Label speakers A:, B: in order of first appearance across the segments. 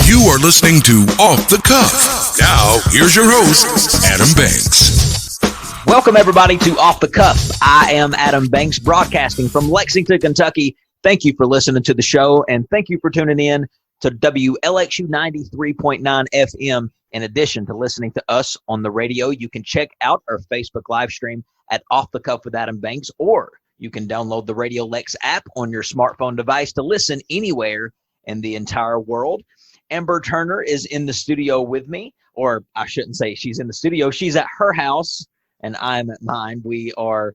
A: You are listening to Off the Cuff. Now, here's your host, Adam Banks.
B: Welcome, everybody, to Off the Cuff. I am Adam Banks, broadcasting from Lexington, Kentucky. Thank you for listening to the show, and thank you for tuning in to WLXU 93.9 FM. In addition to listening to us on the radio, you can check out our Facebook live stream at Off the Cuff with Adam Banks, or you can download the Radio Lex app on your smartphone device to listen anywhere in the entire world. Amber Turner is in the studio with me, or I shouldn't say she's in the studio. She's at her house, and I'm at mine. We are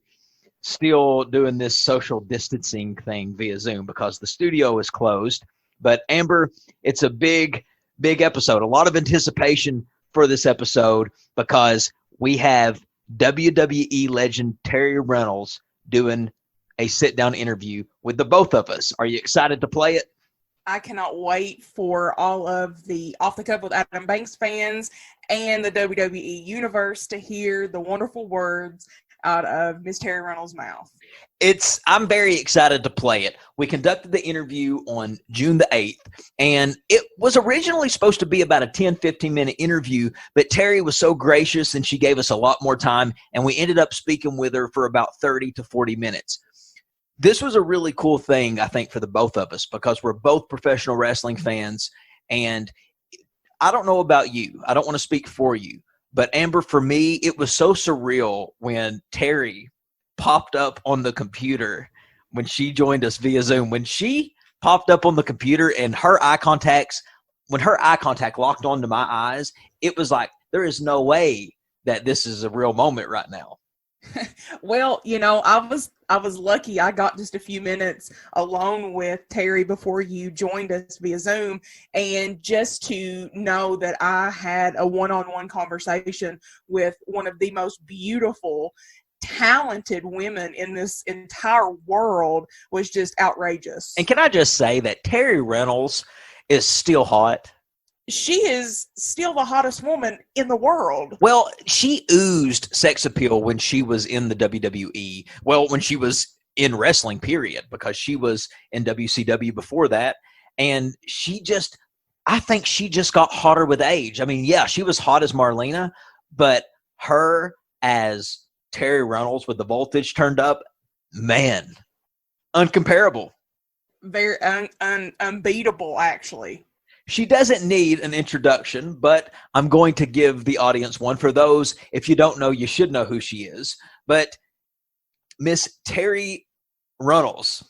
B: still doing this social distancing thing via Zoom because the studio is closed. But Amber, it's a big episode. A lot of anticipation for this episode because we have WWE legend Terri Runnels doing a sit-down interview with the both of us. Are you excited to play it?
C: I cannot wait for all of the Off the Cuff with Adam Banks fans and the WWE Universe to hear the wonderful words out of Miss Terri Runnels' mouth.
B: I'm very excited to play it. We conducted the interview on June the 8th, and it was originally supposed to be about a 10-15 minute interview, but Terri was so gracious and she gave us a lot more time, and we ended up speaking with her for about 30 to 40 minutes. This was a really cool thing, I think, for the both of us because we're both professional wrestling fans, and I don't know about you. I don't want to speak for you, but Amber, for me, it was so surreal when Terri popped up on the computer when she joined us via Zoom. When she popped up on the computer and when her eye contact locked onto my eyes, it was like, there is no way that this is a real moment right now.
C: Well, I was lucky. I got just a few minutes alone with Terri before you joined us via Zoom, and just to know that I had a one-on-one conversation with one of the most beautiful, talented women in this entire world was just outrageous.
B: And can I just say that Terri Runnels is still hot?
C: She is still the hottest woman in the world.
B: Well, she oozed sex appeal when she was in the WWE. Well, when she was in wrestling, period, because she was in WCW before that. And I think she just got hotter with age. I mean, yeah, she was hot as Marlena, but her as Terri Runnels with the voltage turned up, man, uncomparable.
C: Very unbeatable, actually.
B: She doesn't need an introduction, but I'm going to give the audience one. For those, if you don't know, you should know who she is. But Miss Terri Runnels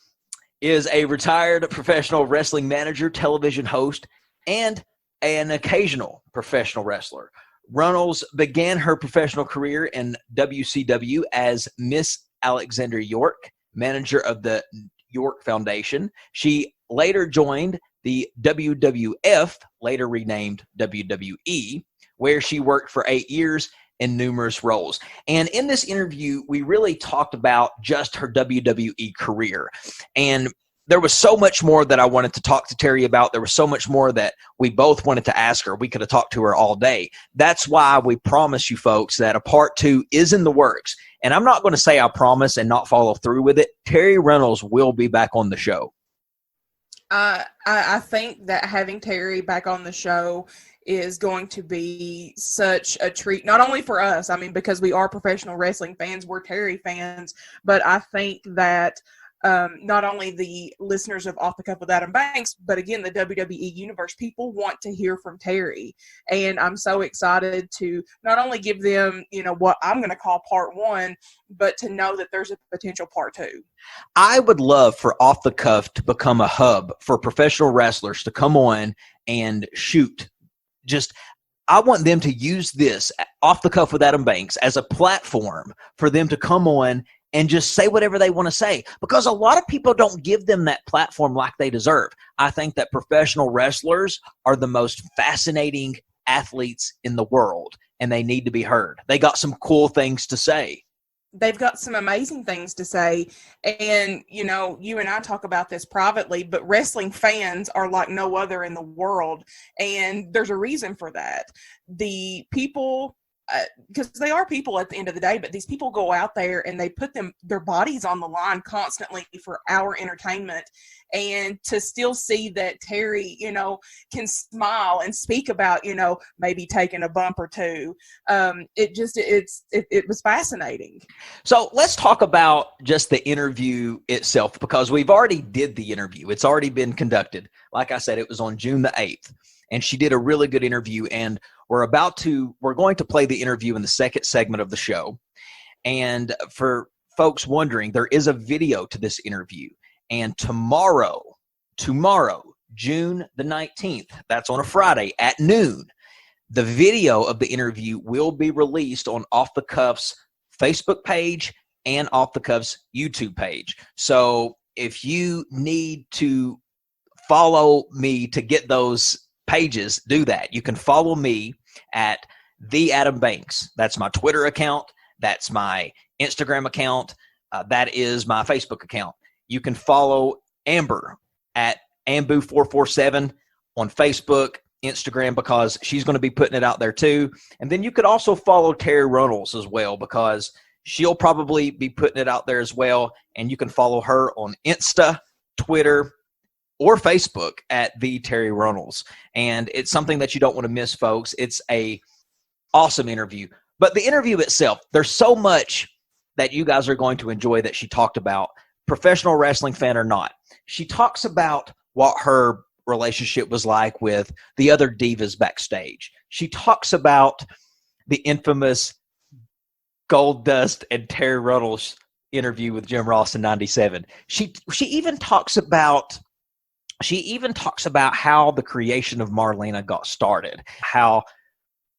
B: is a retired professional wrestling manager, television host, and an occasional professional wrestler. Runnels began her professional career in WCW as Miss Alexandra York, manager of the York Foundation. She later joined the WWF, later renamed WWE, where she worked for 8 years in numerous roles. And in this interview, we really talked about just her WWE career. And there was so much more that I wanted to talk to Terri about. There was so much more that we both wanted to ask her. We could have talked to her all day. That's why we promise you folks that a part 2 is in the works. And I'm not going to say I promise and not follow through with it. Terri Runnels will be back on the show.
C: I think that having Terri back on the show is going to be such a treat, not only for us, I mean, because we are professional wrestling fans, we're Terri fans, but I think that not only the listeners of Off the Cuff with Adam Banks, but again, the WWE Universe people want to hear from Terri. And I'm so excited to not only give them, what I'm going to call part 1, but to know that there's a potential part 2.
B: I would love for Off the Cuff to become a hub for professional wrestlers to come on and shoot. I want them to use this Off the Cuff with Adam Banks as a platform for them to come on and just say whatever they want to say, because a lot of people don't give them that platform like they deserve. I think that professional wrestlers are the most fascinating athletes in the world, and they need to be heard. They got some cool things to say.
C: They've got some amazing things to say. And, you and I talk about this privately, but wrestling fans are like no other in the world. And there's a reason for that. The people because they are people at the end of the day, but these people go out there and they put their bodies on the line constantly for our entertainment. And to still see that Terry, can smile and speak about, maybe taking a bump or two, it was fascinating.
B: So let's talk about just the interview itself, because we've already did the interview. It's already been conducted. Like I said, it was on June the 8th, and she did a really good interview. And we're going to play the interview in the second segment of the show. And for folks wondering, there is a video to this interview. And tomorrow, June the 19th, that's on a Friday at noon, the video of the interview will be released on Off the Cuff's Facebook page and Off the Cuff's YouTube page. So if you need to follow me to get those pages, do that. You can follow me at The Adam Banks. That's my Twitter account. That's my Instagram account. That is my Facebook account. You can follow Amber at Ambu447 on Facebook, Instagram, because she's going to be putting it out there too. And then you could also follow Terry Runnels as well, because she'll probably be putting it out there as well. And you can follow her on Insta, Twitter, or Facebook at The Terry Runnels. And it's something that you don't want to miss, folks. It's a awesome interview. But the interview itself, there's so much that you guys are going to enjoy that she talked about, professional wrestling fan or not. She talks about what her relationship was like with the other divas backstage. She talks about the infamous Goldust and Terry Runnels interview with Jim Ross in '97. She even talks about how the creation of Marlena got started, how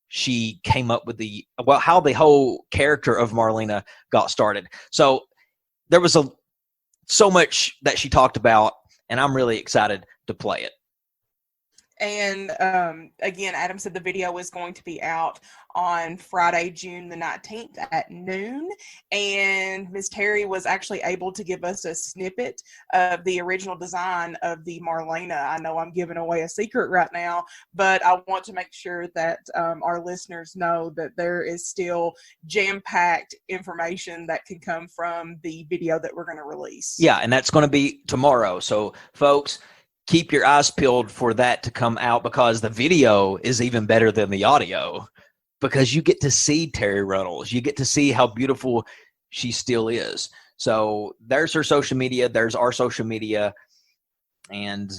B: she came up with how the whole character of Marlena got started. So there was so much that she talked about, and I'm really excited to play it.
C: And again, Adam said the video is going to be out on Friday, June the 19th at noon. And Ms. Terry was actually able to give us a snippet of the original design of the Marlena. I know I'm giving away a secret right now, but I want to make sure that our listeners know that there is still jam-packed information that can come from the video that we're going to release.
B: Yeah, and that's going to be tomorrow. So, folks, keep your eyes peeled for that to come out, because the video is even better than the audio, because you get to see Terry Runnels. You get to see how beautiful she still is. So there's her social media. There's our social media. And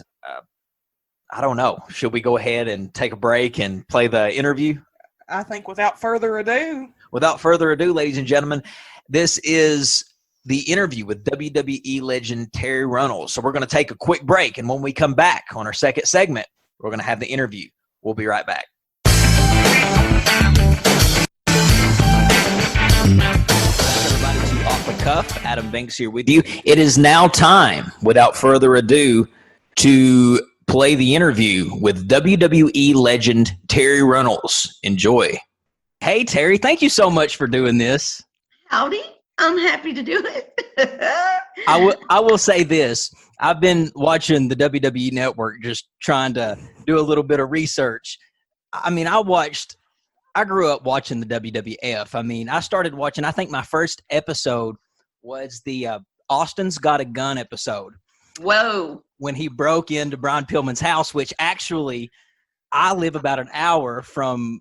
B: I don't know. Should we go ahead and take a break and play the interview?
C: I think without further ado.
B: Without further ado, ladies and gentlemen, this is the interview with WWE legend Terry Runnels. So we're going to take a quick break, and when we come back on our second segment, we're going to have the interview. We'll be right back. Everybody, to Off the Cuff, Adam Banks here with you. It is now time, without further ado, to play the interview with WWE legend Terry Runnels. Enjoy. Hey, Terry, thank you so much for doing this.
D: Howdy. I'm happy to do it.
B: I will say this. I've been watching the WWE Network, just trying to do a little bit of research. I mean, I grew up watching the WWF. I mean, I started watching, I think my first episode was the Austin's Got a Gun episode.
D: Whoa.
B: When he broke into Brian Pillman's house, which actually I live about an hour from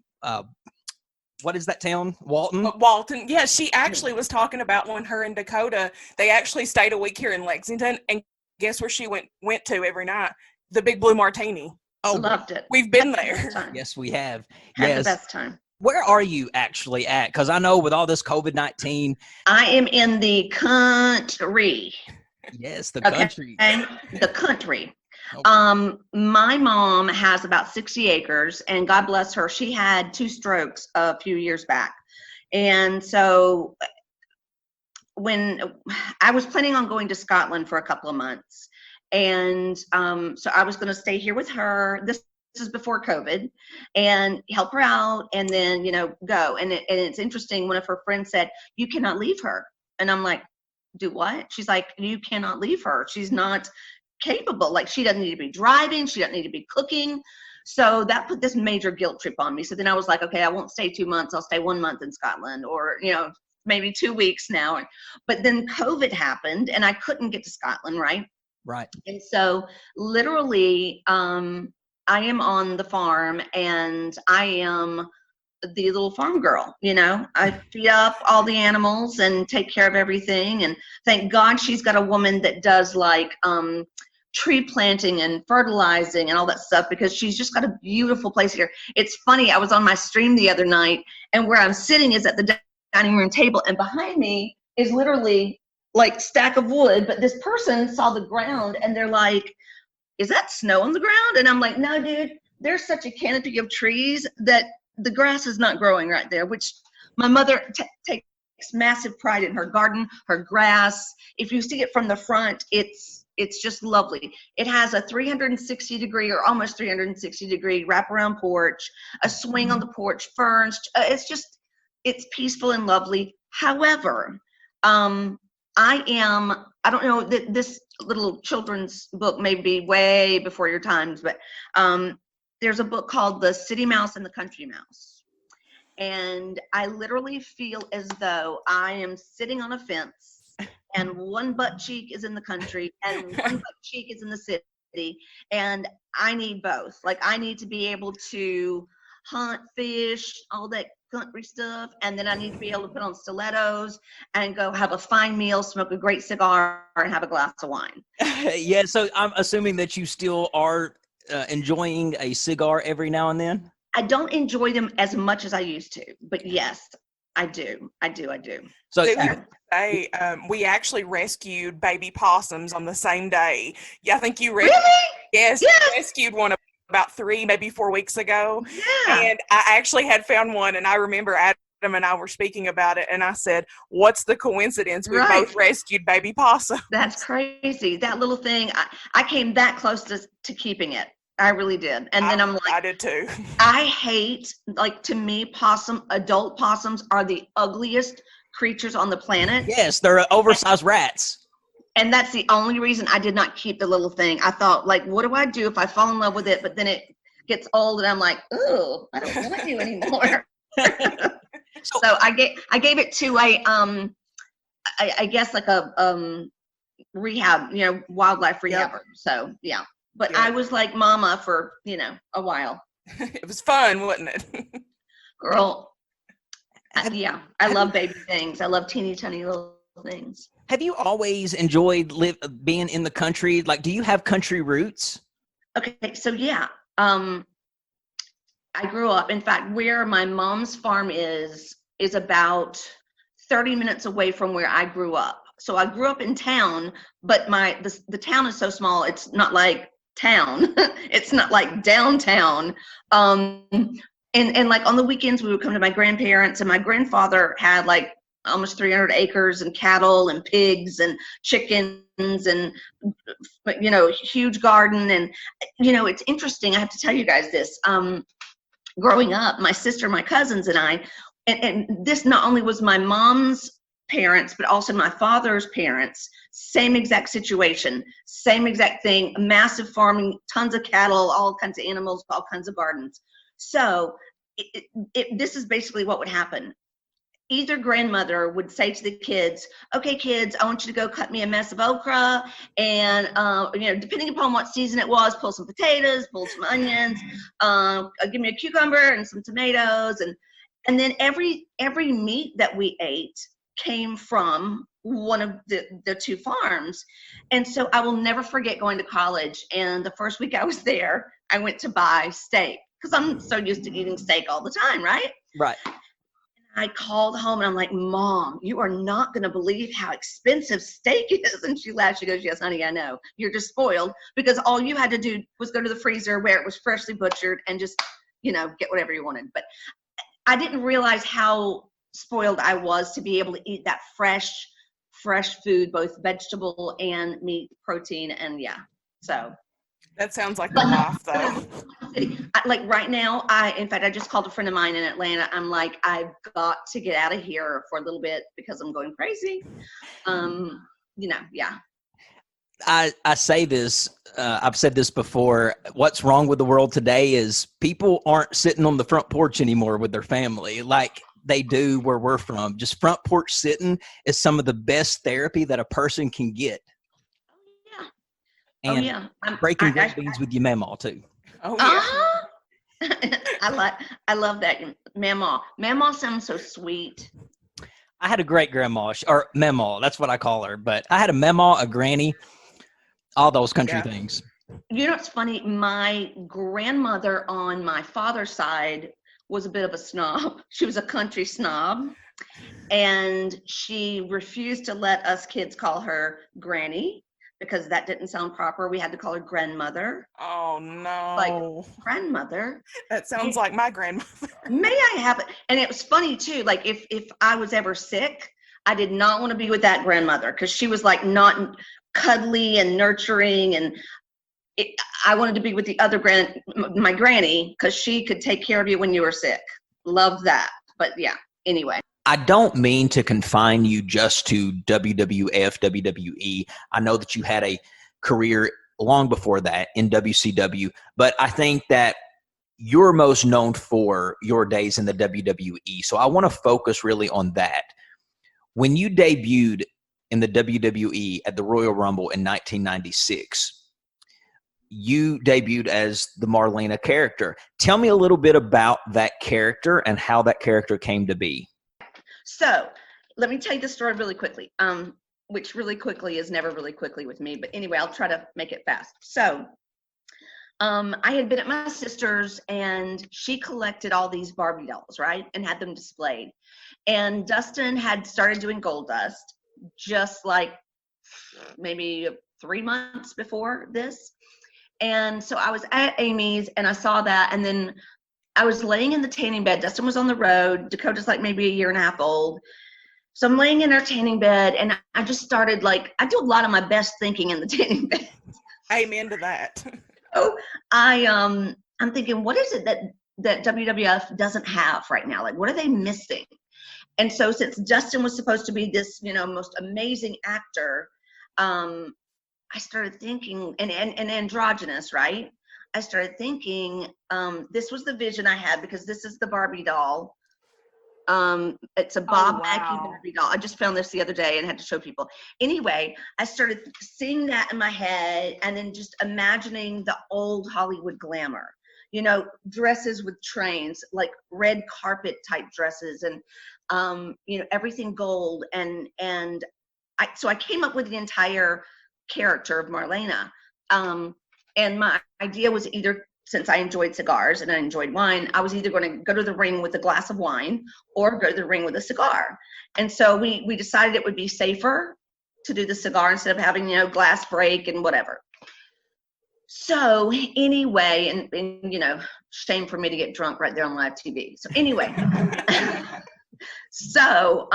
B: what is that town? Walton?
C: Walton. Yeah, she actually was talking about when her and Dakota, they actually stayed a week here in Lexington, and guess where she went to every night? The Big Blue Martini.
D: Oh, loved it.
C: We've been there.
B: Yes, we have.
D: Had the best time.
B: Where are you actually at? Because I know with all this COVID-19.
D: I am in the country.
B: Yes, the country.
D: The country.
B: Okay.
D: My mom has about 60 acres, and God bless her, she had 2 strokes a few years back. And so when I was planning on going to Scotland for a couple of months, and so I was going to stay here with her. This is before COVID, and help her out, and then, go. And it's interesting. One of her friends said, "You cannot leave her." And I'm like, "Do what?" She's like, "You cannot leave her. She's not capable. Like, she doesn't need to be driving, she doesn't need to be cooking. So that put this major guilt trip on me. So then I was like, okay, I won't stay 2 months. I'll stay 1 month in Scotland, or, maybe 2 weeks now. But then COVID happened and I couldn't get to Scotland, right?
B: Right.
D: And so literally, I am on the farm and I am the little farm girl, I feed up all the animals and take care of everything. And thank God she's got a woman that does like tree planting and fertilizing and all that stuff, because she's just got a beautiful place here. It's funny, I was on my stream the other night, and where I'm sitting is at the dining room table, and behind me is literally like stack of wood, but this person saw the ground and they're like, is that snow on the ground? And I'm like, no, dude, there's such a canopy of trees that the grass is not growing right there, which my mother takes massive pride in her garden, her grass. If you see it from the front, it's just lovely. It has a 360 degree or almost 360 degree wraparound porch, a swing on the porch, ferns. It's peaceful and lovely. However, I don't know, that this little children's book may be way before your times, but there's a book called The City Mouse and the Country Mouse. And I literally feel as though I am sitting on a fence and one butt cheek is in the country and one butt cheek is in the city. And I need both. Like, I need to be able to hunt, fish, all that country stuff, and then I need to be able to put on stilettos and go have a fine meal, smoke a great cigar, and have a glass of wine.
E: Yeah, so I'm assuming that you still are enjoying a cigar every now and then?
D: I don't enjoy them as much as I used to, but yes, I do.
E: So
C: We actually rescued baby possums on the same day. Yeah, I think you
D: Really?
C: Yes,
D: Yes.
C: you rescued one about 3, maybe 4 weeks ago.
D: Yeah.
C: And I actually had found one, and I remember Adam and I were speaking about it, and I said, what's the coincidence? We
D: Right.
C: both rescued baby possum.
D: That's crazy. That little thing, I came that close to keeping it. I really did. And then I'm
C: I
D: like,
C: did too.
D: I hate, like, to me, adult possums are the ugliest creatures on the planet.
E: yes, they're oversized rats.
D: And that's the only reason I did not keep the little thing. I thought, like, what do I do if I fall in love with it, but then it gets old and I'm like, ooh, I don't want you anymore. So I gave it to I guess like a rehab, wildlife rehabber. So yeah. But
C: Yeah.
D: I was like mama for, a while.
C: It was fun, wasn't it?
D: Girl. Yeah. I love baby things. I love teeny tiny little things.
E: Have you always enjoyed being in the country? Like, do you have country roots?
D: Okay, so yeah, I grew up, in fact, where my mom's farm is about 30 minutes away from where I grew up. So I grew up in town, but the town is so small, it's not like town. It's not like downtown. And like on the weekends, we would come to my grandparents, and my grandfather had like almost 300 acres and cattle and pigs and chickens and, huge garden. And, it's interesting. I have to tell you guys this. Growing up, my sister, my cousins, and I, and this not only was my mom's parents, but also my father's parents, same exact situation, same exact thing, massive farming, tons of cattle, all kinds of animals, all kinds of gardens. So this is basically what would happen. Either grandmother would say to the kids, okay, kids, I want you to go cut me a mess of okra, and, depending upon what season it was, pull some potatoes, pull some onions, give me a cucumber and some tomatoes. And then every meat that we ate came from one of the two farms. And so I will never forget going to college. And the first week I was there, I went to buy steak because I'm so used to eating steak all the time, right?
E: Right.
D: I called home and I'm like, Mom, you are not going to believe how expensive steak is. And she laughed. She goes, yes, honey, I know. You're just spoiled because all you had to do was go to the freezer where it was freshly butchered and just, get whatever you wanted. But I didn't realize how spoiled I was to be able to eat that fresh food, both vegetable and meat, protein. And yeah, so.
C: That sounds like the life, though.
D: Like right now, in fact, I just called a friend of mine in Atlanta. I'm like, I've got to get out of here for a little bit because I'm going crazy. Yeah.
E: I say this, I've said this before. What's wrong with the world today is people aren't sitting on the front porch anymore with their family like they do where we're from. Just front porch sitting is some of the best therapy that a person can get.
D: Yeah.
E: And
D: Oh yeah.
E: breaking green beans with your mamaw too.
C: Oh yeah.
D: I love that. Mamaw. Mamaw sounds so sweet.
E: I had a great grandma, or mamaw. That's what I call her. But I had a mamaw, a granny, all those country
C: Yeah.
E: things.
D: You know, it's funny. My grandmother on my father's side was a bit of a snob. She was a country snob. And she refused to let us kids call her granny because that didn't sound proper. We had to call her grandmother.
C: Oh no.
D: Like, grandmother?
C: That sounds like my grandmother.
D: May I have it? And it was funny too. Like if I was ever sick, I did not want to be with that grandmother because she was like not cuddly and nurturing, and I wanted to be with the other my granny, because she could take care of you when you were sick. Love that. But yeah, anyway.
B: I don't mean to confine you just to WWF, WWE. I know that you had a career long before that in WCW, but I think that you're most known for your days in the WWE. So I want to focus really on that. When you debuted in the WWE at the Royal Rumble in 1996, you debuted as the Marlena character. Tell me a little bit about that character and how that character came to be.
D: So let me tell you the story really quickly, which really quickly is never really quickly with me. But anyway, I'll try to make it fast. So I had been at my sister's, and she collected all these Barbie dolls, right? And had them displayed. And Dustin had started doing Gold Dust just like maybe 3 months before this. And so I was at Amy's and I saw that, and then I was laying in the tanning bed. Dustin was on the road. Dakota's like maybe 1.5 years old. So I'm laying in our tanning bed, and I just started, like, I do a lot of my best thinking in the tanning bed.
C: Amen to that.
D: So I'm thinking, what is it that WWF doesn't have right now? Like, what are they missing? And so since Dustin was supposed to be this, most amazing actor, I started thinking, and androgynous, right? I started thinking, this was the vision I had, because this is the Barbie doll. It's a Bob Mackie Barbie doll. I just found this the other day and had to show people. Anyway, I started seeing that in my head, and then just imagining the old Hollywood glamour, dresses with trains, like red carpet type dresses, and everything gold. So I came up with the entire character of Marlena. And my idea was, either, since I enjoyed cigars and I enjoyed wine, I was either going to go to the ring with a glass of wine or go to the ring with a cigar. And so we decided it would be safer to do the cigar instead of having, glass break and whatever. So anyway, and shame for me to get drunk right there on live TV. So anyway, so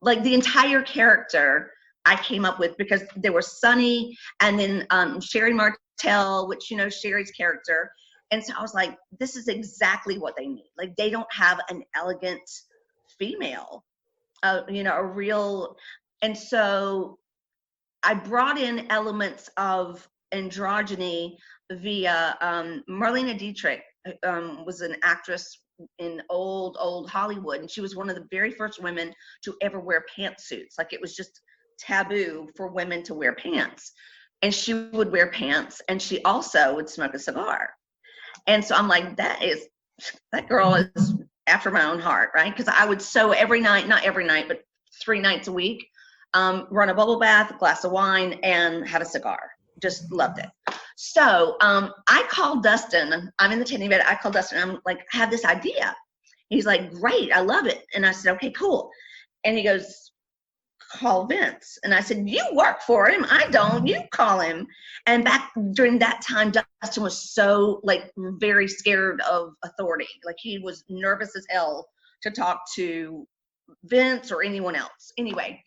D: like the entire character I came up with, because there was Sunny, and then Sherry Martel, which, Sherry's character. And so I was like, this is exactly what they need. Like, they don't have an elegant female, a real. And so I brought in elements of androgyny via Marlene Dietrich, was an actress in old Hollywood. And she was one of the very first women to ever wear pantsuits. Like, it was just taboo for women to wear pants, and she would wear pants, and she also would smoke a cigar. And so I'm like, that girl is after my own heart, right? Because I would sew every night, not every night, but 3 nights a week, run a bubble bath, a glass of wine, and have a cigar. Just loved it. So I called Dustin. I'm in the tanning bed. I called Dustin. I'm like, I have this idea. He's like, great, I love it. And I said, okay, cool. And he goes, call Vince. And I said, you work for him. I don't. You call him. And back during that time, Dustin was so, like, very scared of authority. Like, he was nervous as hell to talk to Vince or anyone else. Anyway,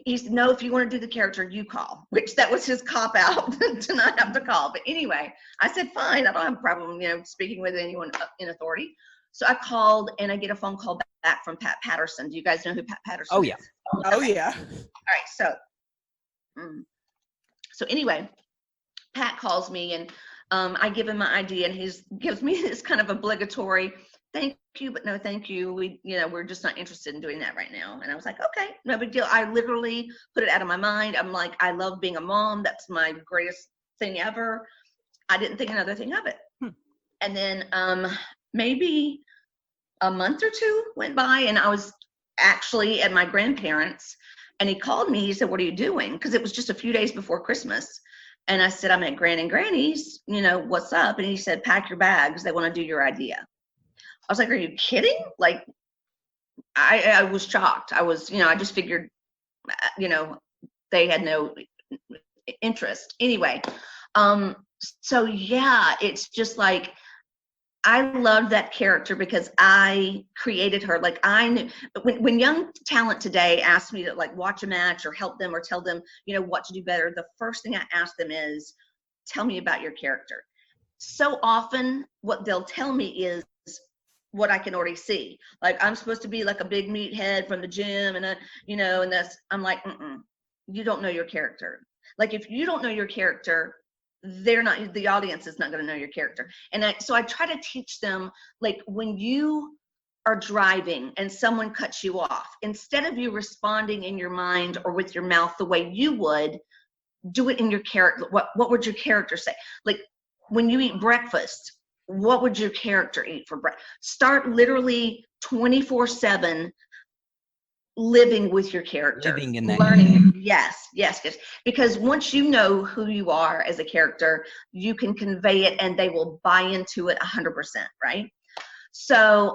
D: he said, no, if you want to do the character, you call, which that was his cop out to not have to call. But anyway, I said, fine, I don't have a problem, speaking with anyone in authority. So I called, and I get a phone call back from Pat Patterson. Do you guys know who Pat Patterson is?
E: Oh, yeah.
C: Oh, yeah.
D: All right. So So anyway, Pat calls me, and I give him my idea, and he gives me this kind of obligatory, thank you, but no thank you. We're just not interested in doing that right now. And I was like, okay, no big deal. I literally put it out of my mind. I'm like, I love being a mom. That's my greatest thing ever. I didn't think another thing of it. And then maybe a month or two went by, and I was actually at my grandparents', and he called me. He said, what are you doing? Because it was just a few days before Christmas. And I said, I'm at Gran and Granny's, what's up? And he said, pack your bags. They want to do your idea. I was like, are you kidding? Like, I was shocked. I was, I just figured, they had no interest. Anyway, so yeah, it's just like, I love that character because I created her. Like, I knew when young talent today asks me to like watch a match or help them or tell them, what to do better, the first thing I ask them is, tell me about your character. So often what they'll tell me is what I can already see. Like, I'm supposed to be like a big meathead from the gym, and and that's, I'm like, you don't know your character. Like, if you don't know your character, the audience is not going to know your character. And so I try to teach them, like, when you are driving and someone cuts you off, instead of you responding in your mind or with your mouth the way you would, do it in your character. What would your character say? Like, when you eat breakfast, what would your character eat for breakfast? Start literally 24/7 living with your character,
E: Living in that.
D: learning. Yes. Because once you know who you are as a character, you can convey it, and they will buy into it 100%, right? So,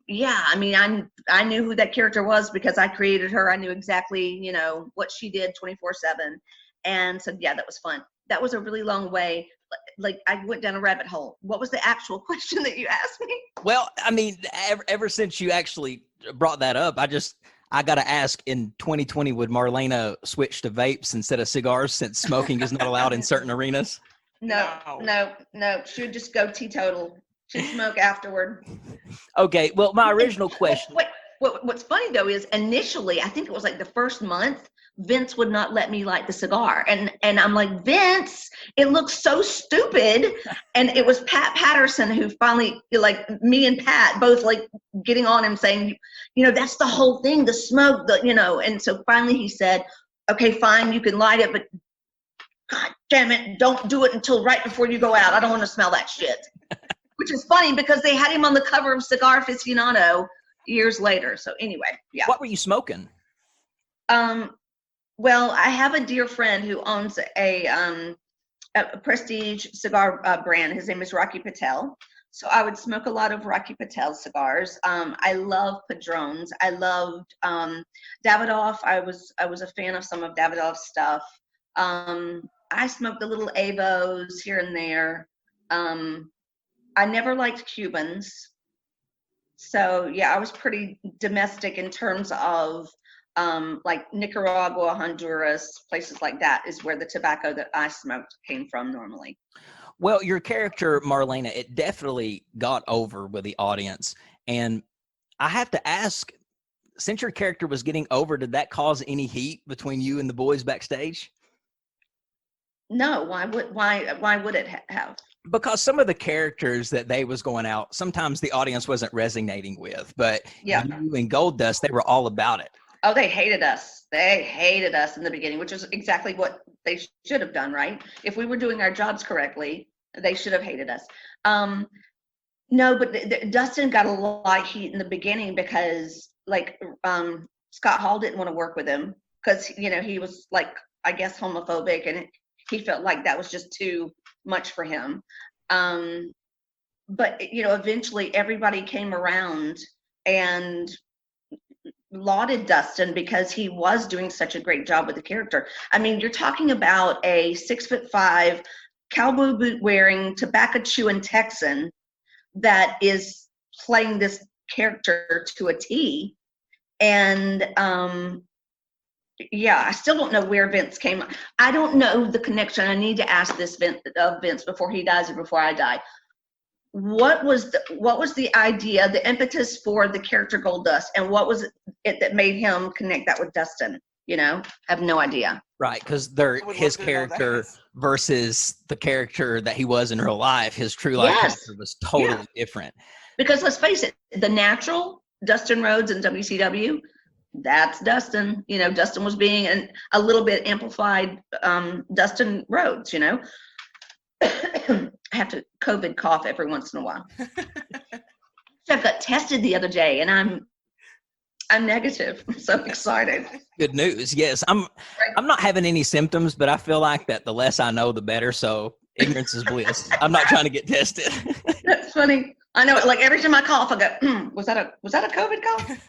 D: yeah, I mean, I knew who that character was because I created her. I knew exactly, what she did 24/7. And so, yeah, that was fun. That was a really long way. Like, I went down a rabbit hole. What was the actual question that you asked me?
E: Well, I mean, ever since you actually brought that up, I got to ask, in 2020, would Marlena switch to vapes instead of cigars since smoking is not allowed in certain arenas?
D: No. She would just go teetotal. She'd smoke afterward.
E: Okay. Well, my original question.
D: What's funny though is, initially, I think it was like the first month, Vince would not let me light the cigar. And I'm like, Vince, it looks so stupid. And it was Pat Patterson who finally, like, me and Pat both like getting on him saying, that's the whole thing, the smoke, and so finally he said, okay, fine, you can light it, but God damn it, don't do it until right before you go out. I don't want to smell that shit. Which is funny because they had him on the cover of Cigar Aficionado years later. So anyway, yeah.
E: What were you smoking?
D: Well, I have a dear friend who owns a prestige cigar brand. His name is Rocky Patel. So I would smoke a lot of Rocky Patel cigars. I love Padrones. I loved Davidoff. I was a fan of some of Davidoff's stuff. I smoked the little Avos here and there. I never liked Cubans. So yeah, I was pretty domestic in terms of like Nicaragua, Honduras, places like that is where the tobacco that I smoked came from normally.
E: Well, your character, Marlena, it definitely got over with the audience. And I have to ask, since your character was getting over, did that cause any heat between you and the boys backstage?
D: No, why would it have?
E: Because some of the characters that they was going out, sometimes the audience wasn't resonating with, but
D: yeah,
E: you and Gold Dust, they were all about it.
D: Oh, they hated us. They hated us in the beginning, which is exactly what they should have done, right? If we were doing our jobs correctly, they should have hated us. No, but Dustin got a lot of heat in the beginning because, like, Scott Hall didn't want to work with him because, he was, like, I guess homophobic, and he felt like that was just too much for him. But, eventually everybody came around and lauded Dustin because he was doing such a great job with the character. I mean, you're talking about a 6'5", cowboy boot wearing, tobacco chewing Texan that is playing this character to a T. And yeah, I still don't know where Vince came. I don't know the connection. I need to ask this Vince before he dies or before I die. What was the idea, the impetus for the character Gold Dust, and what was it that made him connect that with Dustin? Have no idea.
E: Right, because they're
C: I would
E: his
C: love to know that.
E: character versus the character that he was in real life. His true life
D: Yes.
E: character was totally different.
D: Because let's face it, the natural Dustin Rhodes in WCW, that's Dustin. Dustin was being a little bit amplified Dustin Rhodes, I have to COVID cough every once in a while. So I got tested the other day and I'm negative. I'm so excited.
E: Good news. Yes, I'm not having any symptoms, but I feel like that the less I know, the better. So ignorance is bliss. I'm not trying to get tested.
D: That's funny. I know, like every time I cough, I go, was that a COVID cough?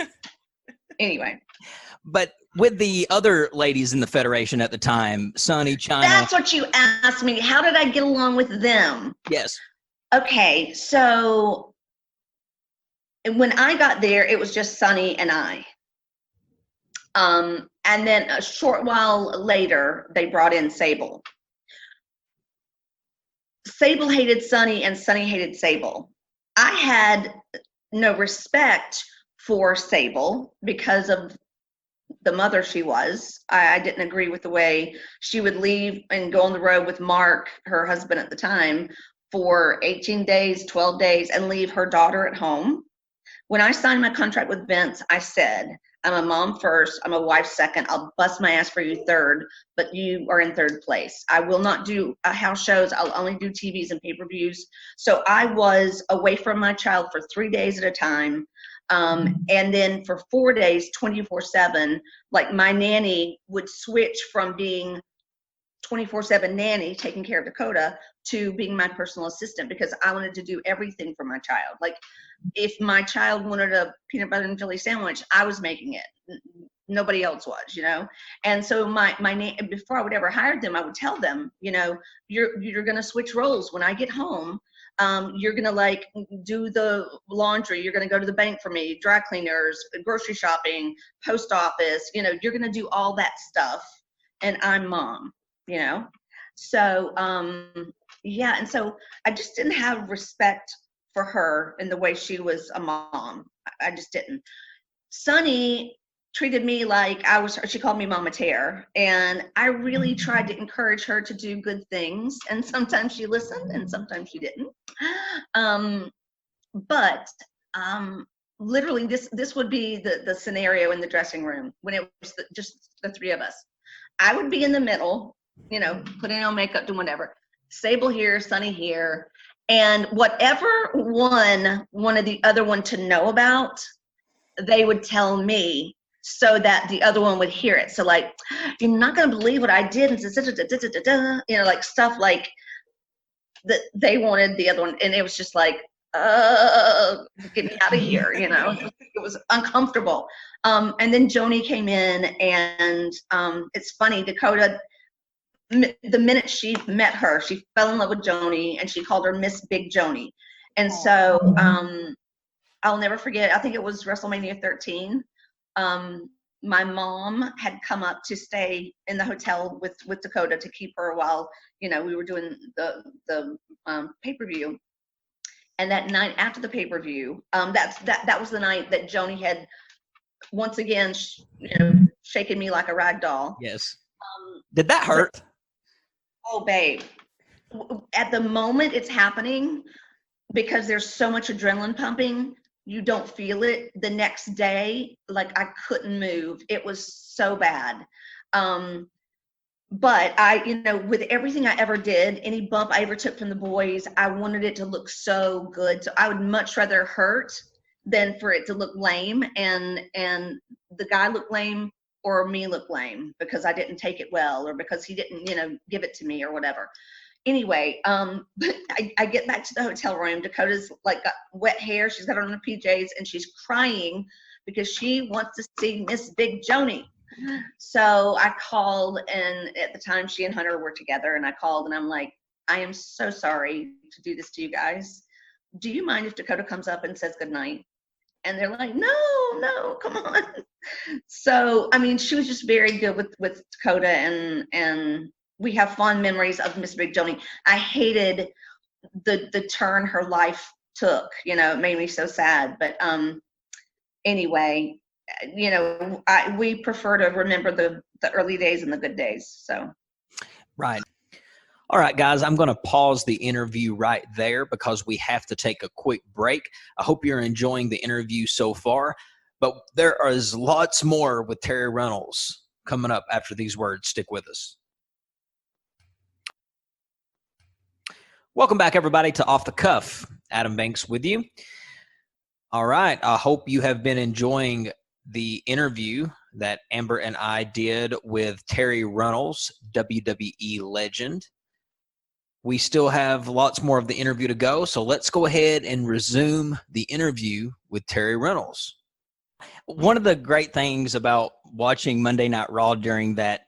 D: Anyway.
E: But with the other ladies in the Federation at the time, Sunny, China.
D: That's what you asked me. How did I get along with them?
E: Yes.
D: Okay, so when I got there, it was just Sunny and I. And then a short while later, they brought in Sable. Sable hated Sunny and Sunny hated Sable. I had no respect for Sable because of the mother she was. I didn't agree with the way she would leave and go on the road with Mark, her husband at the time, for 18 days, 12 days, and leave her daughter at home. When I signed my contract with Vince, I said, I'm a mom first, I'm a wife second, I'll bust my ass for you third, but you are in third place. I will not do house shows, I'll only do TVs and pay-per-views. So I was away from my child for 3 days at a time. And then for 4 days, 24/7, like my nanny would switch from being 24/7 nanny taking care of Dakota to being my personal assistant because I wanted to do everything for my child. Like if my child wanted a peanut butter and jelly sandwich, I was making it. Nobody else was, And so my before I would ever hire them, I would tell them, you're going to switch roles when I get home. You're going to do the laundry. You're going to go to the bank for me, dry cleaners, grocery shopping, post office, you're going to do all that stuff. And I'm mom, So, and so I just didn't have respect for her in the way she was a mom. I just didn't. Sunny treated me like she called me Mama Tear. And I really tried to encourage her to do good things. And sometimes she listened and sometimes she didn't. But literally this would be the scenario in the dressing room when it was just the three of us. I would be in the middle, putting on makeup, doing whatever. Sable here, Sunny here. And whatever one wanted the other one to know about, they would tell me so that the other one would hear it. So like, you're not going to believe what I did. And like stuff like that they wanted the other one. And it was just like, get me out of here. It was uncomfortable. And then Joni came in and it's funny, Dakota, the minute she met her, she fell in love with Joni and she called her Miss Big Joni. And so I'll never forget, I think it was WrestleMania 13. My mom had come up to stay in the hotel with Dakota to keep her while, we were doing the pay-per-view. And that night after the pay-per-view, that was the night that Joni had once again, shaken me like a rag doll.
E: Yes. Did that hurt?
D: Oh, babe. At the moment it's happening, because there's so much adrenaline pumping, you don't feel it. The next day, like I couldn't move. It was so bad. But I, with everything I ever did, any bump I ever took from the boys, I wanted it to look so good. So I would much rather hurt than for it to look lame and the guy look lame or me look lame because I didn't take it well or because he didn't, give it to me or whatever. Anyway, I get back to the hotel room. Dakota's like got wet hair. She's got on her PJs and she's crying because she wants to see Miss Big Joni. So I called, and at the time she and Hunter were together, and I called and I'm like, I am so sorry to do this to you guys. Do you mind if Dakota comes up and says goodnight? And they're like, no, come on. So, I mean, she was just very good with Dakota, and we have fond memories of Miss Big Joni. I hated the turn her life took, it made me so sad. But anyway, we prefer to remember the early days and the good days. So.
E: Right. All right, guys, I'm going to pause the interview right there because we have to take a quick break. I hope you're enjoying the interview so far, but there is lots more with Terry Reynolds coming up after these words. Stick with us. Welcome back, everybody, to Off the Cuff. Adam Banks with you. All right, I hope you have been enjoying the interview that Amber and I did with Terry Reynolds, WWE legend. We still have lots more of the interview to go, so let's go ahead and resume the interview with Terry Reynolds. One of the great things about watching Monday Night Raw during that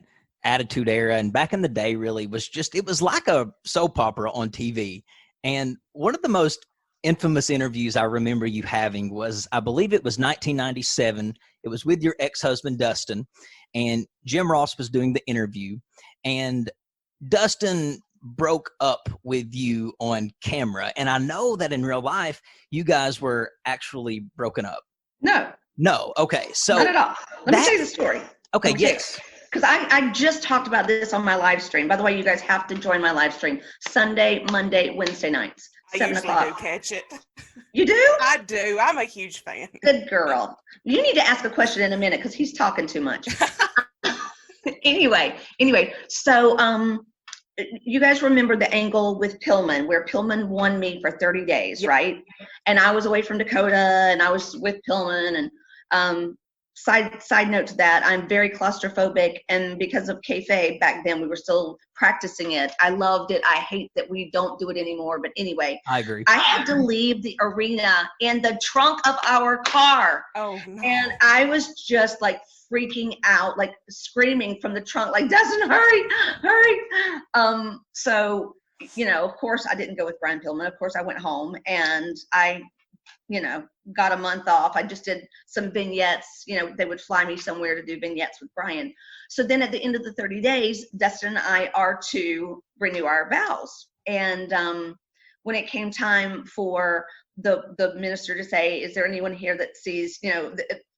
E: Attitude Era and back in the day really was just, it was like a soap opera on TV. And one of the most infamous interviews I remember you having was, I believe it was 1997. It was with your ex-husband, Dustin, and Jim Ross was doing the interview. And Dustin broke up with you on camera. And I know that in real life, you guys were actually broken up. No. Okay. So
D: Not at all. Let me tell you the story.
E: Okay. Yes.
D: Because I just talked about this on my live stream. By the way, you guys have to join my live stream Sunday, Monday, Wednesday nights,
C: I
D: 7
C: usually
D: o'clock.
C: do catch it.
D: You do?
C: I do. I'm a huge fan.
D: Good girl. You need to ask a question in a minute because he's talking too much. Anyway, so you guys remember the angle with Pillman where Pillman won me for 30 days,
C: Yep.
D: right? And I was away from Dakota and I was with Pillman. And side note to that, I'm very claustrophobic, and because of kayfabe back then, we were still practicing it. I loved it. I hate that we don't do it anymore. But anyway,
E: I agree.
D: I had to leave the arena in the trunk of our car.
C: Oh, no.
D: And I was just like freaking out, like screaming from the trunk, like, Dustin, hurry. So, of course I didn't go with Brian Pillman. Of course I went home and I, got a month off. I just did some vignettes, they would fly me somewhere to do vignettes with Brian. So then at the end of the 30 days, Dustin and I are to renew our vows. And when it came time for the minister to say, is there anyone here that sees,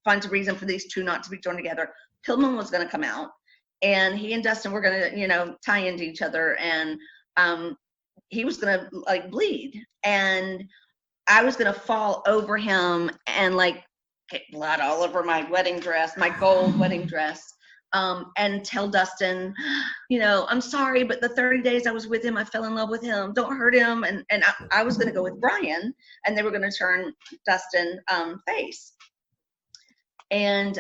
D: finds a reason for these two not to be joined together, Pillman was going to come out and he and Dustin were going to, tie into each other, and he was going to like bleed, and I was going to fall over him and like get blood all over my wedding dress, my gold wedding dress, and tell Dustin, I'm sorry, but the 30 days I was with him, I fell in love with him. Don't hurt him. And I was going to go with Brian, and they were going to turn Dustin face. And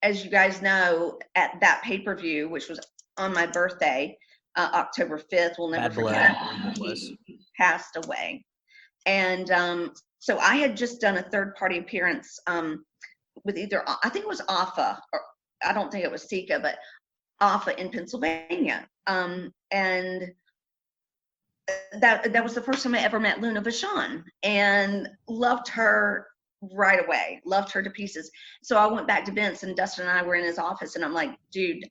D: as you guys know, at that pay-per-view, which was on my birthday, October 5th, we'll never forget, he passed away. And so I had just done a third-party appearance with either, I think it was AFA, or I don't think it was Sika, but AFA in Pennsylvania. And that was the first time I ever met Luna Vachon, and loved her right away, loved her to pieces. So I went back to Vince, and Dustin and I were in his office, and I'm like, dude,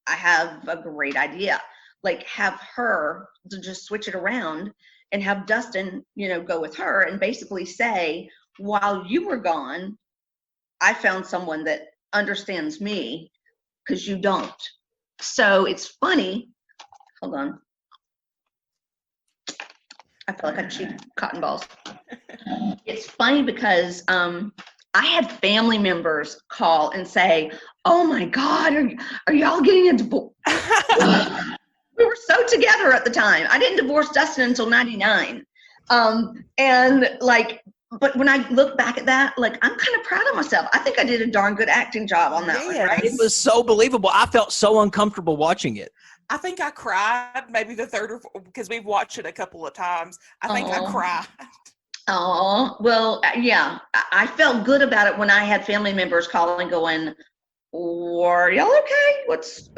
D: I have a great idea. Like, have her to just switch it around and have Dustin, go with her and basically say, while you were gone, I found someone that understands me because you don't. So it's funny. Hold on. I feel like I chewed cotton balls. It's funny because I had family members call and say, oh my God, are y'all getting a divorce? We were so together at the time. I didn't divorce Dustin until 99. And like, but when I look back at that, like, I'm kind of proud of myself. I think I did a darn good acting job on that one, right?
E: It was so believable. I felt so uncomfortable watching it.
C: I think I cried maybe the third or fourth, because we've watched it a couple of times. I think I cried.
D: Oh, well, yeah. I felt good about it when I had family members calling going, are y'all okay? What's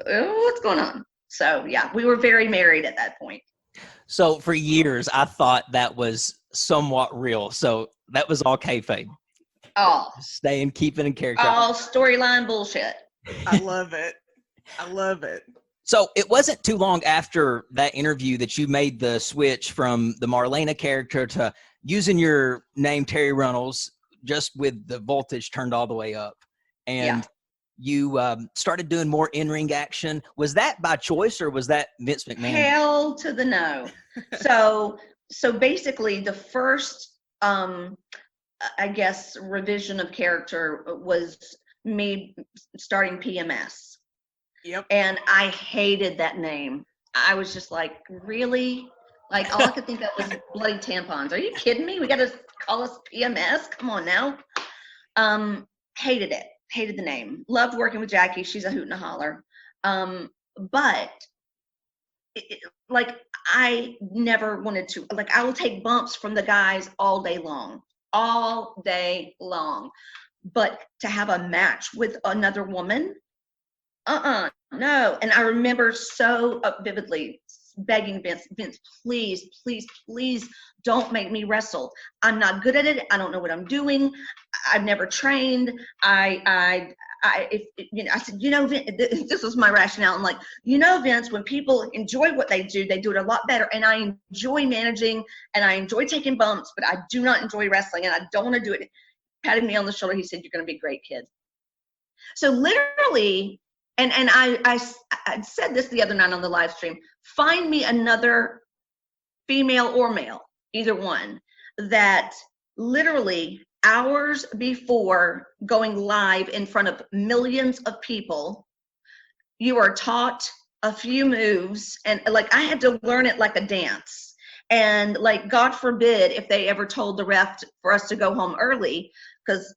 D: going on? So yeah, we were very married at that point.
E: So for years, I thought that was somewhat real. So that was all kayfabe.
D: Oh,
E: Keeping in character.
D: all storyline bullshit.
C: I love it. I love it.
E: So it wasn't too long after that interview that you made the switch from the Marlena character to using your name, Terry Reynolds, just with the voltage turned all the way up. and you started doing more in-ring action. Was that by choice, or was that Vince McMahon?
D: Hell to the no. So basically the first, I guess, revision of character was me starting PMS.
C: Yep.
D: And I hated that name. I was just like, really? Like, all I could think of was bloody tampons. Are you kidding me? We got to call us PMS? Come on now. Hated it. Hated the name. Loved working with Jackie. She's a hoot and a holler. But like, I never wanted to, like, I will take bumps from the guys all day long. But to have a match with another woman, no. And I remember so vividly begging Vince, please don't make me wrestle. I'm not good at it. I don't know what I'm doing. I've never trained. I said, Vince, this was my rationale. I'm like, Vince, when people enjoy what they do it a lot better. And I enjoy managing and I enjoy taking bumps, but I do not enjoy wrestling and I don't want to do it. Patting me on the shoulder, he said, you're going to be a great kid. So literally, and I said this the other night on the live stream, find me another female or male, either one, that literally hours before going live in front of millions of people, you are taught a few moves, and like I had to learn it like a dance. And like, God forbid if they ever told the ref for us to go home early, because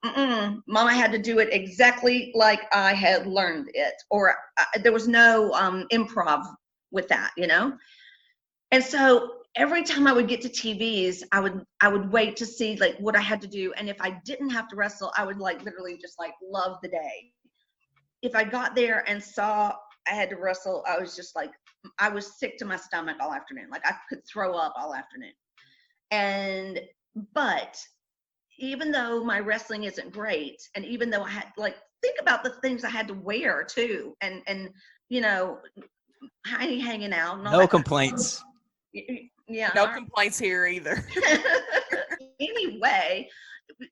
D: Mama had to do it exactly like I had learned it, or there was no improv with that, And so every time I would get to TVs, I would wait to see like what I had to do, and if I didn't have to wrestle, I would like literally just like love the day. If I got there and saw I had to wrestle, I was just like, I was sick to my stomach all afternoon. Like I could throw up all afternoon. But even though my wrestling isn't great, and even though I had like, think about the things I had to wear too, and hanging out.
E: No complaints.
D: Yeah.
C: No complaints here either.
D: Anyway,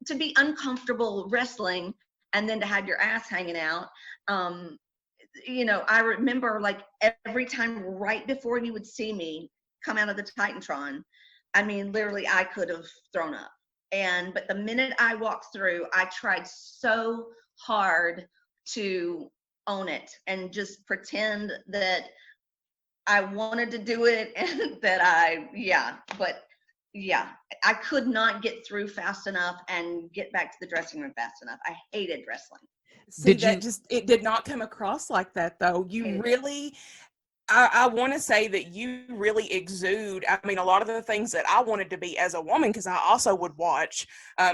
D: to be uncomfortable wrestling and then to have your ass hanging out, I remember like every time right before you would see me come out of the Titantron, I mean, literally I could have thrown up. But the minute I walked through, I tried so hard to own it and just pretend that I wanted to do it and that I could not get through fast enough and get back to the dressing room fast enough. I hated wrestling.
C: See, it did not come across like that though. You really, I want to say that you really exude. I mean, a lot of the things that I wanted to be as a woman, because I also would watch,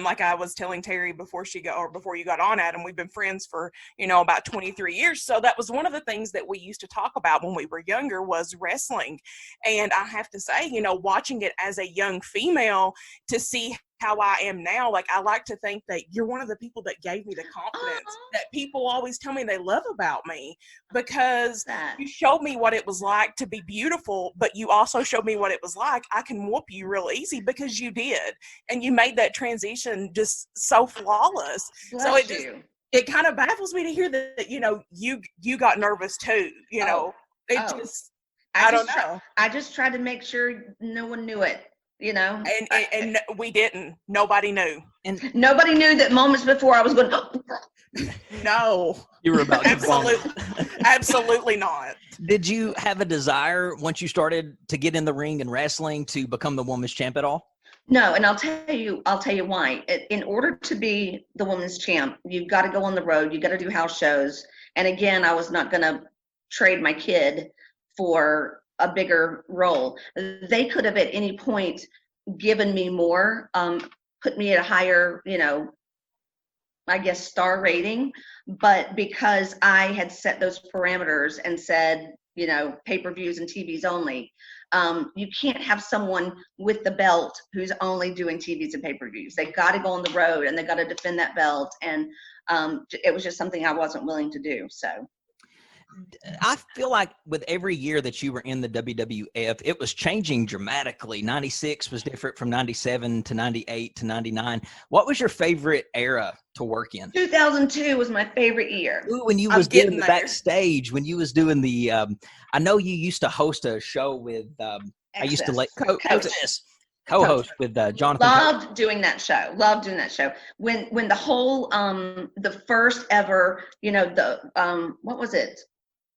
C: like I was telling Terry before you got on, Adam, we've been friends for, about 23 years. So that was one of the things that we used to talk about when we were younger was wrestling. And I have to say, watching it as a young female to see how I am now, like I like to think that you're one of the people that gave me the confidence that people always tell me they love about me, because you showed me what it was like to be beautiful, but you also showed me what it was like I can whoop you real easy, because you did, and you made that transition just so flawless.
D: Bless
C: so
D: you.
C: It kind of baffles me to hear that you got nervous too. I don't know.
D: I just tried to make sure no one knew it.
C: And we didn't. Nobody knew.
E: And
D: nobody knew that moments before I was going,
C: no.
E: You were about to
D: Absolutely
C: not.
E: Did you have a desire once you started to get in the ring and wrestling to become the women's champ at all?
D: No, and I'll tell you why. In order to be the women's champ, you've got to go on the road. You got to do house shows. And again, I was not going to trade my kid for a bigger role. They could have at any point given me more, put me at a higher, I guess, star rating. But because I had set those parameters and said, pay-per-views and TVs only, you can't have someone with the belt who's only doing TVs and pay-per-views. They got to go on the road and they got to defend that belt. And it was just something I wasn't willing to do. So.
E: I feel like with every year that you were in the WWF, it was changing dramatically. 96 was different from 97 to 98 to 99. What was your favorite era to work in?
D: 2002 was my favorite year.
E: Ooh, when you
C: I'm
E: was doing
C: getting
E: the
C: there.
E: backstage, when you was doing the, I know you used to host a show with, I used to
D: Access.
E: like
C: Coach.
E: co-host with Jonathan.
D: Loved doing that show. Loved doing that show. When the whole the first ever, the what was it?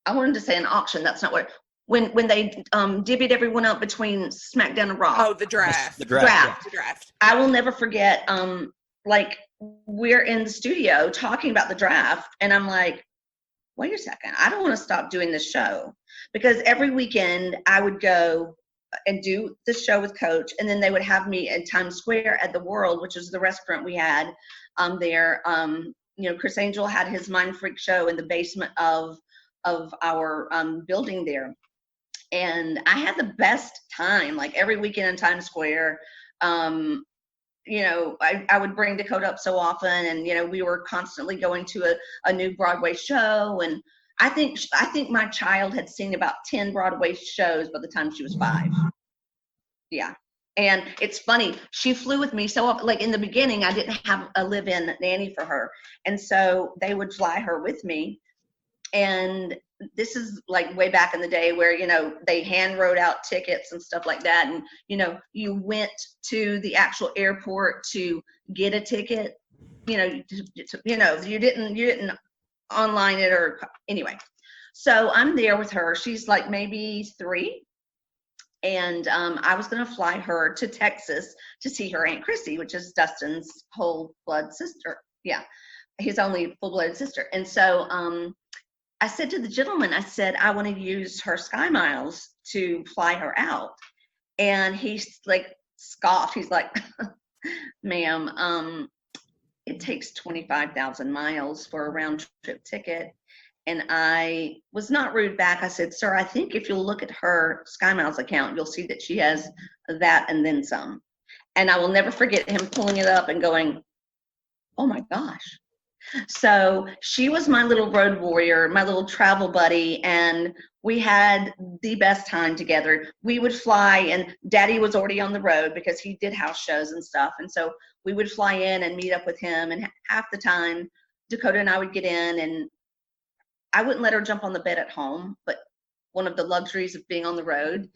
D: I wanted to say an auction. That's not what. When they divvied everyone up between SmackDown and Raw.
C: Oh, the draft.
E: The draft.
C: The draft.
D: I will never forget. Like we're in the studio talking about the draft, and I'm like, wait a second, I don't want to stop doing this show, because every weekend I would go and do the show with Coach, and then they would have me in Times Square at the World, which is the restaurant we had there. Chris Angel had his Mind Freak show in the basement of our building there, and I had the best time, like every weekend in Times Square. I would bring Dakota up so often, and we were constantly going to a new Broadway show, and I think my child had seen about 10 Broadway shows by the time she was 5. Yeah. And it's funny, she flew with me so often. Like in the beginning, I didn't have a live-in nanny for her, and so they would fly her with me. And this is like way back in the day where, they hand wrote out tickets and stuff like that. And, you went to the actual airport to get a ticket, you didn't online it or anyway. So I'm there with her. She's like maybe 3. And I was going to fly her to Texas to see her Aunt Chrissy, which is Dustin's whole blood sister. Yeah. His only full-blooded sister. And so, I said to the gentleman, I said, I want to use her Sky Miles to fly her out. And he's like scoffed. He's like, ma'am, it takes 25,000 miles for a round trip ticket. And I was not rude back. I said, sir, I think if you'll look at her Sky Miles account, you'll see that she has that and then some. And I will never forget him pulling it up and going, oh my gosh. So she was my little road warrior, my little travel buddy, and we had the best time together. We would fly, and Daddy was already on the road because he did house shows and stuff. And so we would fly in and meet up with him, and half the time Dakota and I would get in, and I wouldn't let her jump on the bed at home, but one of the luxuries of being on the road,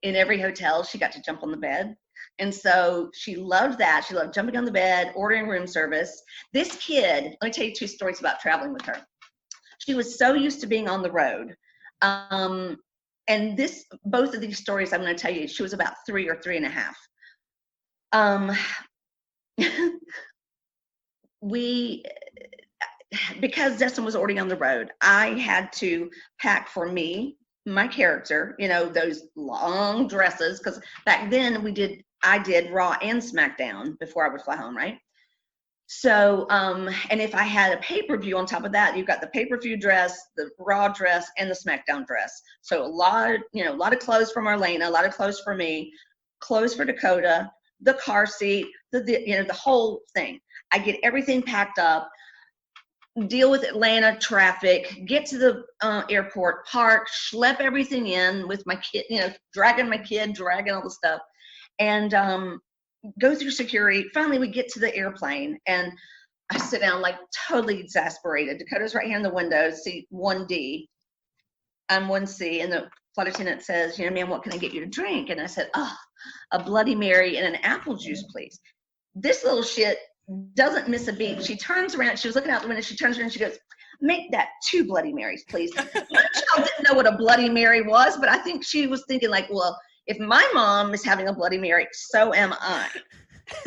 D: in every hotel, she got to jump on the bed. And so she loved that. She loved jumping on the bed, ordering room service. This kid, let me tell you 2 stories about traveling with her. She was so used to being on the road. And both of these stories I'm going to tell you, she was about 3 or 3.5. Because Destin was already on the road, I had to pack for me, my character, those long dresses, because back then I did Raw and SmackDown before I would fly home, right? So, and if I had a pay-per-view on top of that, you've got the pay-per-view dress, the Raw dress, and the SmackDown dress. So a lot of clothes for Marlena, a lot of clothes for me, clothes for Dakota, the car seat, the whole thing. I get everything packed up, deal with Atlanta traffic, get to the airport, park, schlep everything in with my kid, dragging my kid, dragging all the stuff, and go through security. Finally, we get to the airplane, and I sit down like totally exasperated. Dakota's right here in the window, seat 1D. I'm 1C, and the flight attendant says, ma'am, what can I get you to drink? And I said, a Bloody Mary and an apple juice, please. This little shit doesn't miss a beat. She turns around. She was looking out the window. She turns around and she goes, make that 2 Bloody Marys, please. She didn't know what a Bloody Mary was, but I think she was thinking like, well, if my mom is having a Bloody Mary, so am I.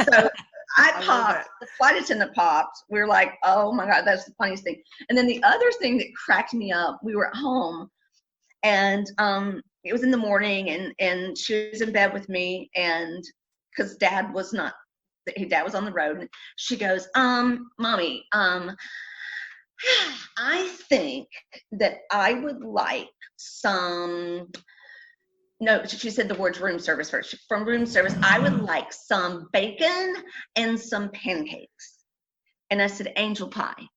D: So I popped. The flight attendant popped. We were like, oh my God, that's the funniest thing. And then the other thing that cracked me up, we were at home, and it was in the morning, and she was in bed with me, and because Dad was on the road, and she goes, Mommy, I think that I would like some. No, she said the words room service first. From room service, I would like some bacon and some pancakes. And I said, Angel Pie,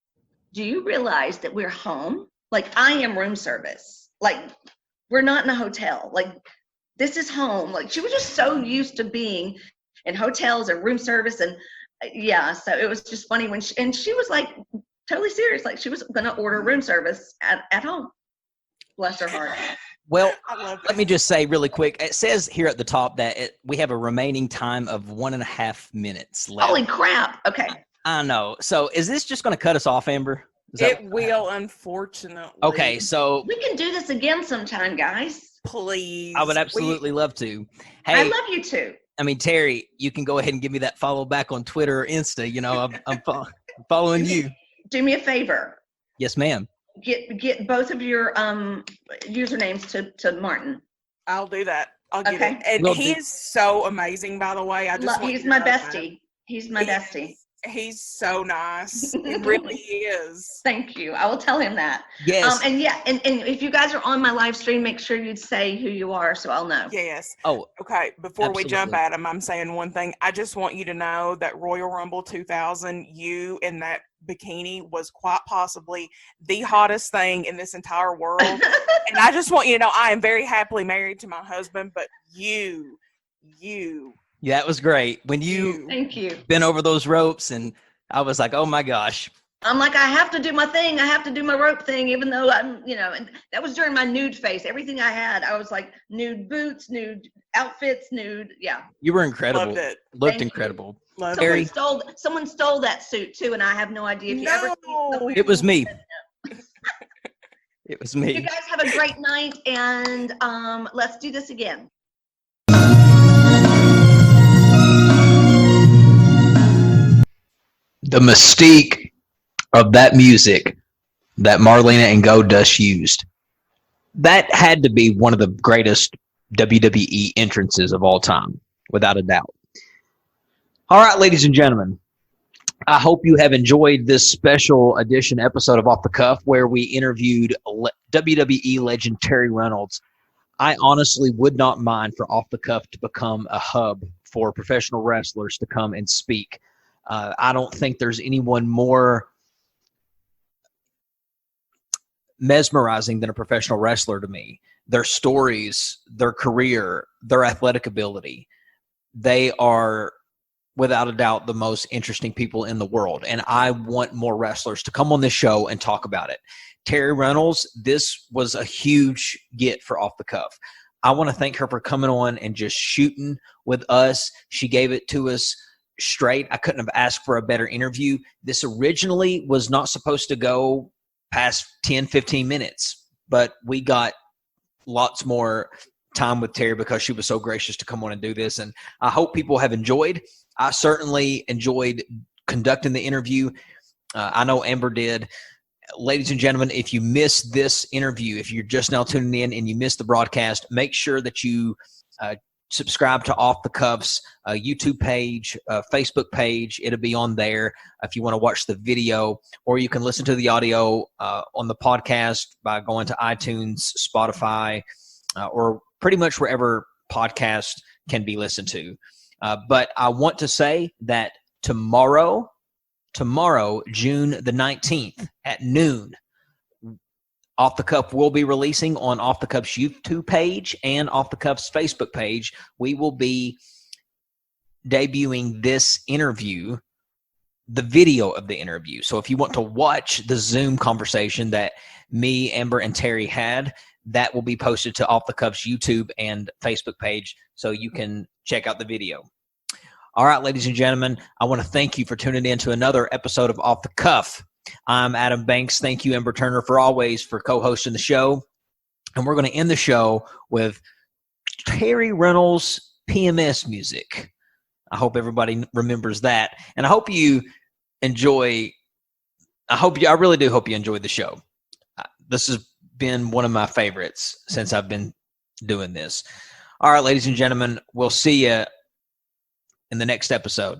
D: do you realize that we're home Like, I am room service. Like, we're not in a hotel. Like, this is home. Like, she was just so used to being in hotels and room service. And yeah, so it was just funny when she was like totally serious. Like, she was going to order room service at home. Bless her heart.
E: Well,
C: I love
E: let me just say really quick. It says here at the top that we have a remaining time of 1.5 minutes left.
D: Holy crap. Okay.
E: I know. So is this just going to cut us off, Amber? Is that-
C: It will, unfortunately.
E: Okay, so
D: We can do this again sometime, guys.
C: Please.
E: I would absolutely love to.
D: I
E: Hey,
D: love you too.
E: I mean, Terry, you can go ahead and give me that follow back on Twitter or Insta. You know, I'm following you.
D: Do me a favor.
E: Yes, ma'am.
D: Get both of your usernames to Martin.
C: I'll do that. I'll get
D: Okay.
C: it. And
E: Will
C: he
E: do.
C: is so amazing, by the way. I just want
D: He's
C: you to
D: my
C: know that.
D: bestie. He's my bestie.
C: He's so nice. He really is.
D: Thank you. I will tell him that.
E: Yes.
D: And yeah, and if you guys are on my live stream, make sure you'd say who you are so I'll know.
C: Yes.
E: Oh,
C: Okay. Before we jump
E: Absolutely.
C: at him, I'm saying one thing. I just want you to know that Royal Rumble 2000, you in that bikini was quite possibly the hottest thing in this entire world. And I just want you to know I am very happily married to my husband, but you,
E: yeah, that was great. When you
D: Thank you.
E: bent over those ropes, and I was like, oh my gosh.
D: I'm like, I have to do my thing. I have to do my rope thing, even though I'm, and that was during my nude phase. Everything I had, I was like nude boots, nude outfits, nude. Yeah.
E: You were incredible.
C: loved it.
E: Looked
D: Thank you.
E: incredible.
C: Loved
E: Terry.
C: it.
D: Someone stole that suit too, and I have no idea. If you ever see
C: No.
D: something-
E: It was me. It was
D: You
E: me.
D: guys have a great night, and let's do this again.
B: The mystique of that music that Marlena and Goldust used, that had to be one of the greatest WWE entrances of all time, without a doubt. All right, ladies and gentlemen, I hope you have enjoyed this special edition episode of Off the Cuff where we interviewed WWE legend Terry Reynolds. I honestly would not mind for Off the Cuff to become a hub for professional wrestlers to come and speak. I don't think there's anyone more mesmerizing than a professional wrestler to me. Their stories, their career, their athletic ability, they are without a doubt the most interesting people in the world. And I want more wrestlers to come on this show and talk about it. Terry Reynolds, this was a huge get for Off the Cuff. I want to thank her for coming on and just shooting with us. She gave it to us straight. I couldn't have asked for a better interview. This originally was not supposed to go past 10, 15 minutes, but we got lots more time with Terry because she was so gracious to come on and do this. And I hope people have enjoyed. I certainly enjoyed conducting the interview. I know Amber did. Ladies and gentlemen, if you missed this interview, if you're just now tuning in and you missed the broadcast, make sure that you subscribe to Off the Cuff's YouTube page, Facebook page. It'll be on there if you want to watch the video, or you can listen to the audio on the podcast by going to iTunes, Spotify, or pretty much wherever podcast can be listened to. But I want to say that tomorrow, June the 19th at noon, Off the Cuff will be releasing on Off the Cuff's YouTube page and Off the Cuff's Facebook page. We will be debuting this interview, the video of the interview. So if you want to watch the Zoom conversation that me, Amber, and Terry had, that will be posted to Off the Cuff's YouTube and Facebook page so you can check out the video. All right, ladies and gentlemen, I want to thank you for tuning in to another episode of Off the Cuff. I'm Adam Banks. Thank you, Amber Turner, for co-hosting the show. And we're going to end the show with Terry Reynolds PMS music. I hope everybody remembers that. And I hope you enjoy. I really do hope you enjoyed the show. This has been one of my favorites since I've been doing this. All right, ladies and gentlemen, we'll see you in the next episode.